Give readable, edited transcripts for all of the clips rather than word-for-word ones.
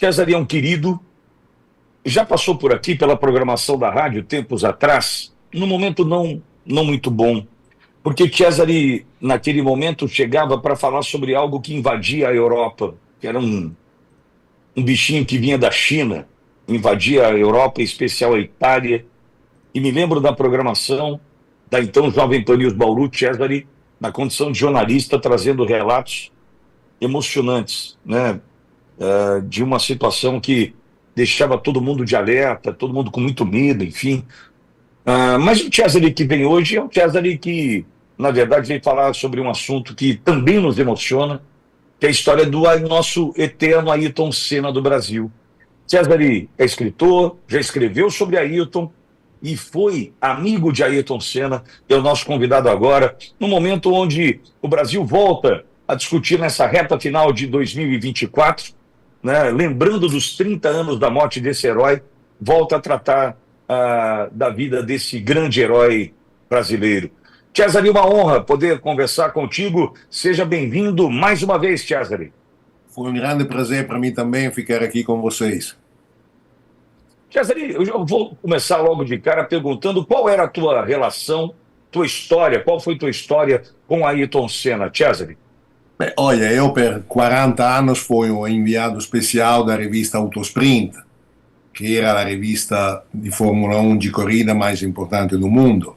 César é um querido, já passou por aqui pela programação da rádio tempos atrás, num momento não muito bom, porque César, naquele momento, chegava para falar sobre algo que invadia a Europa, que era um bichinho que vinha da China, invadia a Europa, em especial a Itália, e me lembro da programação da então Jovem Pan News Bauru, César, na condição de jornalista, trazendo relatos emocionantes, né, de uma situação que deixava todo mundo de alerta, todo mundo com muito medo, enfim. Mas o César que vem hoje é um César que, na verdade, vem falar sobre um assunto que também nos emociona, que é a história do nosso eterno Ayrton Senna do Brasil. César é escritor, já escreveu sobre Ayrton e foi amigo de Ayrton Senna, é o nosso convidado agora, no momento onde o Brasil volta a discutir nessa reta final de 2024, né, lembrando dos 30 anos da morte desse herói, volta a tratar da vida desse grande herói brasileiro. César, uma honra poder conversar contigo. Seja bem-vindo mais uma vez, César. Foi um grande prazer para mim também ficar aqui com vocês. César, eu vou começar logo de cara perguntando qual era a tua relação, tua história, qual foi tua história com Ayrton Senna, César? Beh, olha, eu per 40 anos fui o enviado especial da revista Autosprint, que era a revista de Fórmula 1 de corrida mais importante do mundo.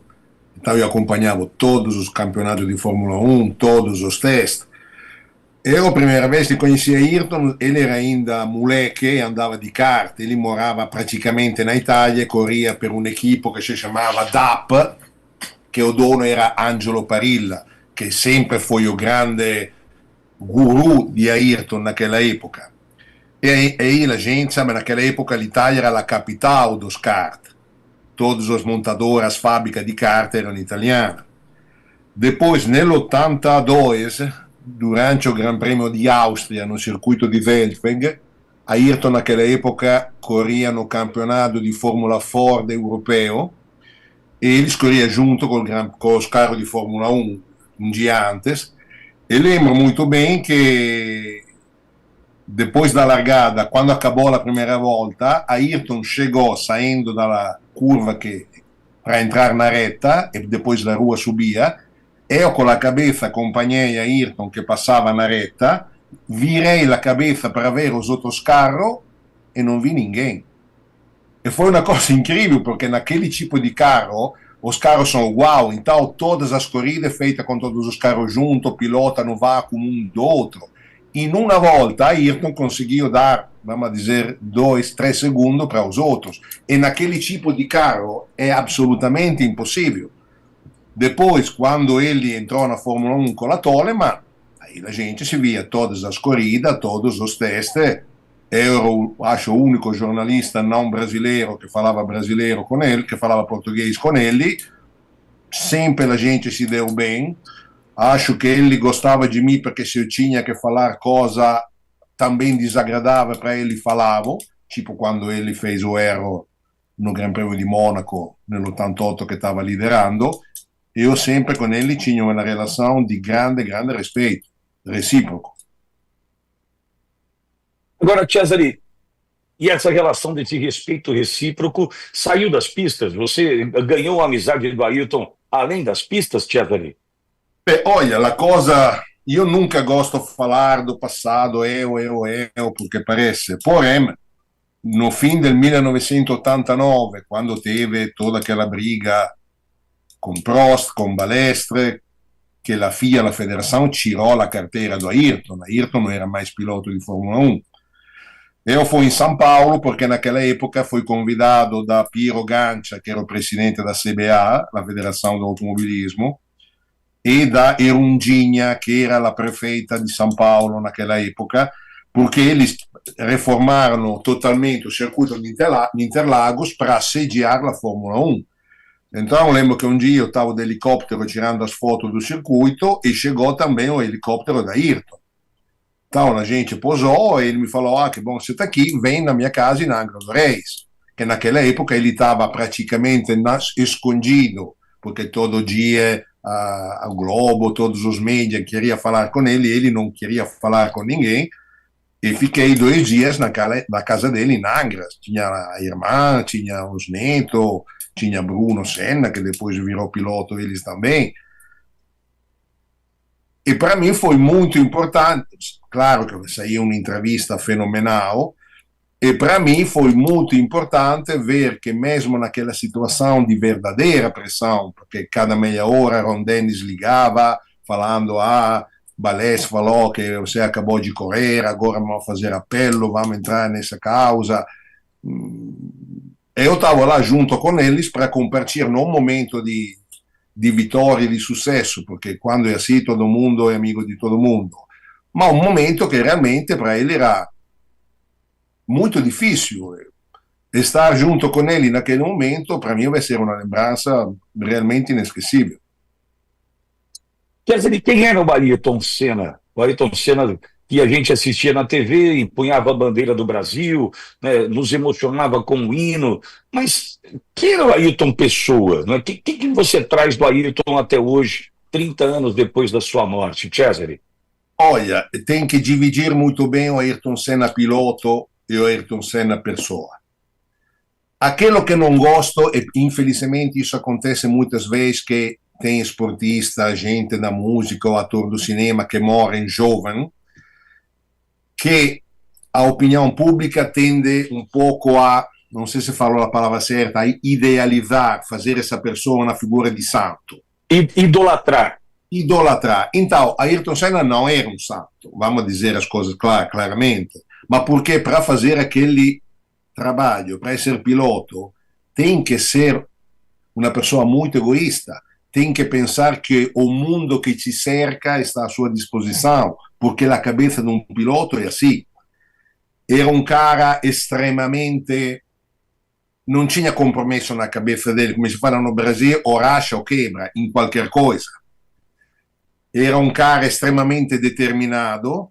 Então eu acompanhava todos os campeonatos de Fórmula 1, todos os testes. Eu, a primeira vez que conheci Ayrton, ele era ainda moleque, andava de kart, ele morava praticamente na Itália, corria per un'equipe che si chiamava DAP, che o dono era Angelo Parilla, che sempre foi o grande guru di Ayrton naquela época. E aí a gente sabe, naquela época l'Italia era la capital dos kart. Todos os montadores, as fábricas de kart erano italiane. Depois, nell'82, durante o Gran Premio di Austria, no circuito di Weltweg, Ayrton naquela época corria no campeonato di Formula Ford europeo e eles corriam junto com os carros de Fórmula 1 um dia antes. E lembro muito bem que depois da largada, quando acabou a primeira volta, Ayrton chegou saindo da curva para entrar na reta e depois da rua subia. Eu com a cabeça acompanhei Ayrton que passava na reta, virei a cabeça para ver os outros carros e não vi ninguém. E foi uma coisa incrível, porque naquele tipo de carro, os carros são igual, então todas as corridas feitas com todos os carros juntos, o pilota no vácuo um do outro. E numa volta, Ayrton conseguiu dar, vamos dizer, 2, 3 segundos para os outros. E naquele tipo de carro é absolutamente impossível. Depois, quando ele entrou na Fórmula 1 com a Toleman, aí a gente se via todas as corridas, todos os testes. Eu acho o único jornalista não brasileiro que falava brasileiro com ele, que falava português com ele. Sempre a gente se deu bem. Acho que ele gostava de mim porque se eu tinha que falar coisa também desagradável para ele, falava. Tipo quando ele fez o erro no Gran Premio di Monaco, nell'88 che estava liderando. Eu sempre com ele tinha uma relação de grande respeito, recíproco. Agora, César, e essa relação desse respeito recíproco saiu das pistas? Você ganhou a amizade do Ayrton além das pistas, César? Beh, olha, a cosa, io nunca gosto de falar do passado, porque parece, porém, no fim del 1989, quando teve toda aquela briga com Prost, com Balestre, che la FIA, la federação, tirou a carteira do Ayrton. Ayrton não era mais piloto de Fórmula 1. Eu fui em São Paulo porque naquela época fui convidado da Piero Gancia, que era o presidente da CBA, a Federação do Automobilismo, e da Erundinha, que era a prefeita de São Paulo naquela época, porque eles reformaram totalmente o circuito de Interlagos para sediar a Fórmula 1. Então lembro que um dia eu estava de helicóptero tirando as fotos do circuito e chegou também o helicóptero da Ayrton. Então a gente posou e ele me falou: que bom, você está aqui, vem na minha casa em Angra dos Reis. Que naquela época ele estava praticamente escondido, porque todo dia o Globo, todos os mídias queriam falar com ele, ele não queria falar com ninguém. e fiquei 2 dias na casa dele em Angra. Tinha a irmã, tinha os netos, tinha Bruno Senna, que depois virou piloto eles também. E para mim foi muito importante, claro que saiu uma entrevista fenomenal, e para mim foi muito importante ver que mesmo naquela situação de verdadeira pressão, porque cada meia hora Ron Dennis ligava falando: Balés falou que você acabou de correr, agora vamos fazer apelo, vamos entrar nessa causa. Eu estava lá junto com eles para compartilhar num momento de vitória e de sucesso, porque quando é assim todo mundo é amigo de todo mundo, ma un momento che realmente para ele era muito difícil. Estar junto com ele naquele momento, para mim, vai ser uma lembrança realmente inesquecível. Quer dizer, quem era o Ayrton Senna? O Ayrton Senna que a gente assistia na TV, empunhava a bandeira do Brasil, né, nos emocionava com o hino, mas quem era o Ayrton Pessoa? Né? Que você traz do Ayrton até hoje, 30 anos depois da sua morte, Cesare? Olha, tem que dividir muito bem o Ayrton Senna piloto e o Ayrton Senna pessoa. Aquilo que não gosto, e infelizmente isso acontece muitas vezes, que tem esportista, gente da música ou ator do cinema que morrem jovem, que a opinião pública tende um pouco a, não sei se falo a palavra certa, a idealizar, fazer essa pessoa uma figura de santo. Idolatrar. Idolatrar. Então, Ayrton Senna não era um santo, vamos dizer as coisas claramente, mas porque para fazer aquele trabalho, para ser piloto, tem que ser uma pessoa muito egoísta, tem que pensar que o mundo que te cerca está à sua disposição, porque a cabeça de um piloto é assim. Era um cara extremamente... não tinha compromesso na cabeça dele, come si fala no Brasil, o racha o quebra, em qualquer coisa. Era um cara extremamente determinado,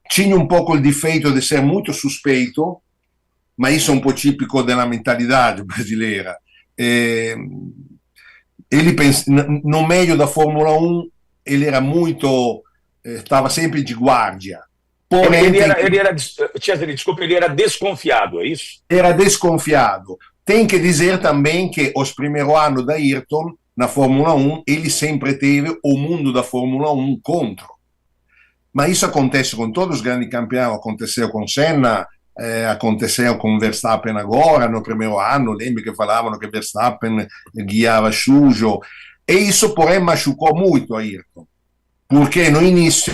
tinha um pouco o defeito de ser muito suspeito, mas isso é um pouco típico da mentalidade brasileira. Ele no meio da Fórmula 1 ele era muito, estava sempre de guardia. Porém, desculpa, ele era desconfiado, é isso? Era desconfiado. Tem que dizer também que os primeiros anos da Ayrton na Fórmula 1, ele sempre teve o mundo da Fórmula 1 contra. Mas isso acontece com todos os grandes campeões, aconteceu com Senna, aconteceu com Verstappen agora, no primeiro ano, lembra que falavano che Verstappen guiava sujo, e isso porém machucou muito a Ayrton, porque no início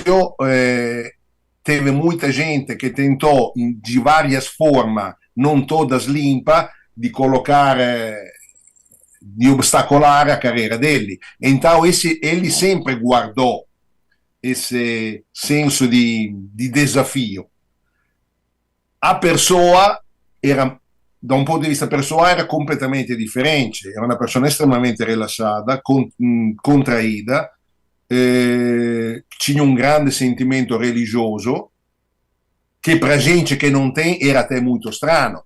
teve muita gente que tentou de várias formas, não todas limpas, de colocar, de obstacular a carreira dele. Então ele sempre guardou esse senso de desafio. A pessoa era, da un punto di vista pessoal, era completamente diferente. Era una persona estremamente rilassata, contraída, tinha um grande sentimento religioso, che para gente che non tem era até muito strano.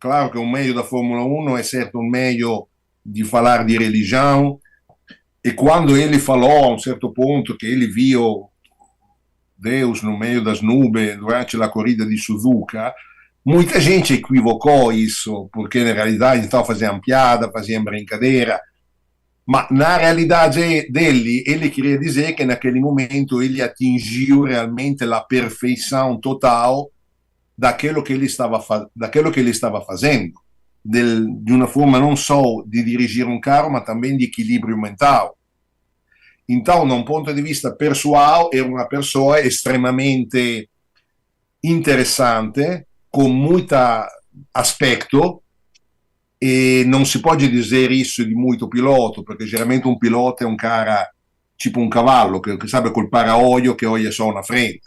Claro que o meio da Fórmula 1 é certo um meio de falar de religião, e quando ele falou a um certo ponto que ele viu Deus no meio das nuvens durante a corrida de Suzuka, muita gente equivocou isso, porque na realidade estava fazendo piada, fazendo brincadeira, mas na realidade dele, ele queria dizer que naquele momento ele atingiu realmente a perfeição total daquilo que ele estava fazendo, de uma forma não só de dirigir um carro, mas também de equilíbrio mental. Então, da um ponto de vista pessoal, era uma pessoa extremamente interessante, com muito aspecto, e não se pode dizer isso de muito piloto, porque geralmente um piloto é um cara tipo um cavalo, que sabe col para-olho, que olha só na frente.